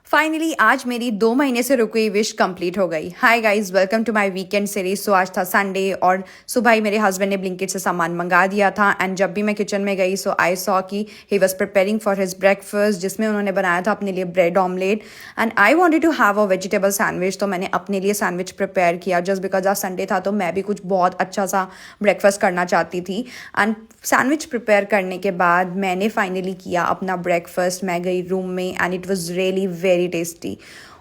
Finally आज मेरी 2 महीने से रुकी हुई विश कंप्लीट हो गई। Hi guys, welcome to my weekend series. So आज था संडे और सुबह ही मेरे हस्बैंड ने ब्लिंकिट से सामान मंगा दिया था। एंड जब भी मैं किचन में गई सो आई सॉ कि he was preparing for his breakfast, जिसमें उन्होंने बनाया था अपने लिए bread omelette. And I wanted to have a vegetable sandwich, तो मैंने अपने लिए सैंडविच प्रिपेयर किया जस्ट बिकॉज आज संडे था, तो मैं भी कुछ बहुत अच्छा सा ब्रेकफास्ट करना चाहती थी। एंड सैंडविच प्रिपेयर करने के बाद मैंने फाइनली किया अपना ब्रेकफास्ट। मैं गई रूम में and it was really very tasty.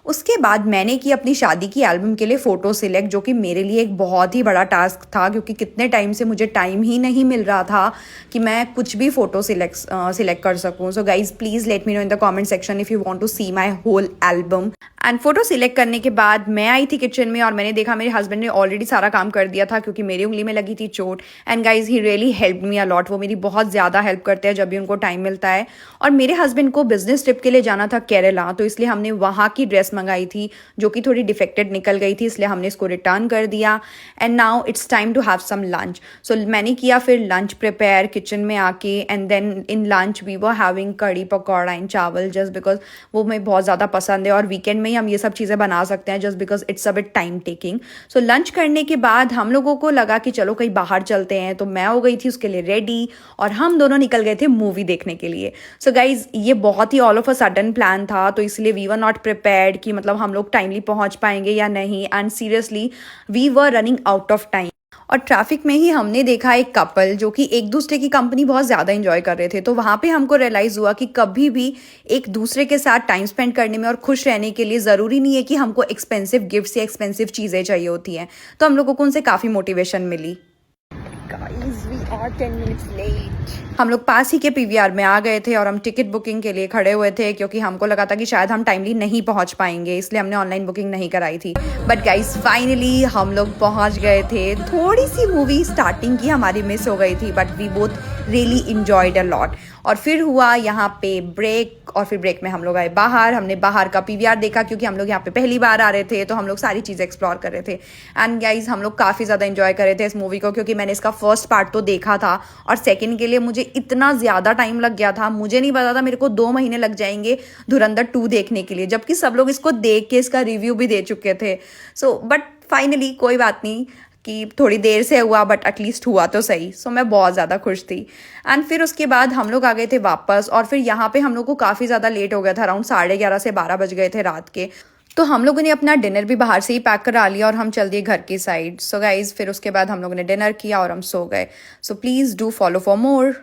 उसके बाद मैंने की अपनी शादी की एल्बम के लिए फ़ोटो सिलेक्ट, जो कि मेरे लिए एक बहुत ही बड़ा टास्क था क्योंकि कितने टाइम से मुझे टाइम ही नहीं मिल रहा था कि मैं कुछ भी फ़ोटो सिलेक्ट कर सकूं। So guys please let me know in the comment section if you want to see my whole album. And photo select करने के बाद मैं आई थी किचन में और मैंने देखा मेरे हस्बैंड ने ऑलरेडी सारा काम कर दिया था क्योंकि मेरी उंगली में लगी थी चोट। And guys he really help me a lot, वो मेरी बहुत ज़्यादा हेल्प करते हैं जब भी उनको टाइम मिलता है। और मेरे हस्बैंड को बिजनेस ट्रिप के लिए जाना था केरला, तो इसलिए हमने वहाँ की ड्रेस मंगाई थी जो कि थोड़ी डिफेक्टेड निकल गई थी, इसलिए हमने इसको रिटर्न कर दिया। And now it's time to have some lunch. So मैंने किया फिर लंच प्रिपेयर किचन में आके। And then in lunch we were having kadhi pakora and chawal, just because वो मुझे बहुत ज़्यादा पसंद है और वीकेंड में ही हम ये सब चीज़ें बना सकते हैं just because it's a bit time taking. So lunch करने के बाद हम लोगों को लगा कि चलो कहीं बाहर चलते हैं, तो मैं हो गई थी उसके लिए रेडी और हम दोनों निकल गए थे मूवी देखने के लिए। सो गाइज ये बहुत ही all of a sudden plan था, तो इसलिए वी वर नॉट प्रिपेयर्ड कि मतलब हम लोग टाइमली पहुंच पाएंगे या नहीं। And seriously we were running out of time और ट्रैफिक में ही हमने देखा एक कपल जो कि एक दूसरे की कंपनी बहुत ज़्यादा एंजॉय कर रहे थे। तो वहाँ पे हमको रियलाइज़ हुआ कि कभी भी एक दूसरे के साथ टाइम स्पेंड करने में और खुश रहने के लिए ज़रूरी नहीं है कि हमको एक्सपेंसिव गिफ्ट्स या एक्सपेंसिव चीज़ें चाहिए होती हैं। तो हम लोगों को उनसे काफ़ी मोटिवेशन मिली। Guys, we are 10 minutes late. हम लोग पास ही के पीवीआर में आ गए थे और हम टिकट बुकिंग के लिए खड़े हुए थे क्योंकि हमको लगा था कि शायद हम टाइमली नहीं पहुंच पाएंगे, इसलिए हमने ऑनलाइन बुकिंग नहीं कराई थी। बट गाइस फाइनली हम लोग पहुंच गए थे। थोड़ी सी मूवी स्टार्टिंग की हमारी मिस हो गई थी but we both really enjoyed a lot. और फिर हुआ यहाँ पे ब्रेक और फिर ब्रेक में हम लोग आए बाहर। हमने बाहर का पीवीआर देखा क्योंकि हम लोग यहाँ पे पहली बार आ रहे थे, तो हम लोग सारी चीज़ें एक्सप्लोर कर रहे थे। एंड गाइज हम लोग काफ़ी ज़्यादा इंजॉय कर रहे थे इस मूवी को क्योंकि मैंने इसका फर्स्ट पार्ट तो देखा था और सेकंड के लिए मुझे इतना ज़्यादा टाइम लग गया था, मुझे नहीं पता था मेरे को 2 महीने लग जाएंगे धुरंधर 2 देखने के लिए, जबकि सब लोग इसको देख के इसका रिव्यू भी दे चुके थे। सो बट फाइनली कोई बात नहीं कि थोड़ी देर से हुआ बट एटलीस्ट हुआ तो सही। सो मैं बहुत ज़्यादा खुश थी। एंड फिर उसके बाद हम लोग आ गए थे वापस और फिर यहाँ पे हम लोग को काफ़ी ज़्यादा लेट हो गया था, अराउंड 11:30 से 12 बज गए थे रात के। तो हम लोगों ने अपना डिनर भी बाहर से ही पैक करा लिया और हम चल दिए घर की साइड। सो गाइज फिर उसके बाद हम लोगों ने डिनर किया और हम सो गए। So please do follow for more.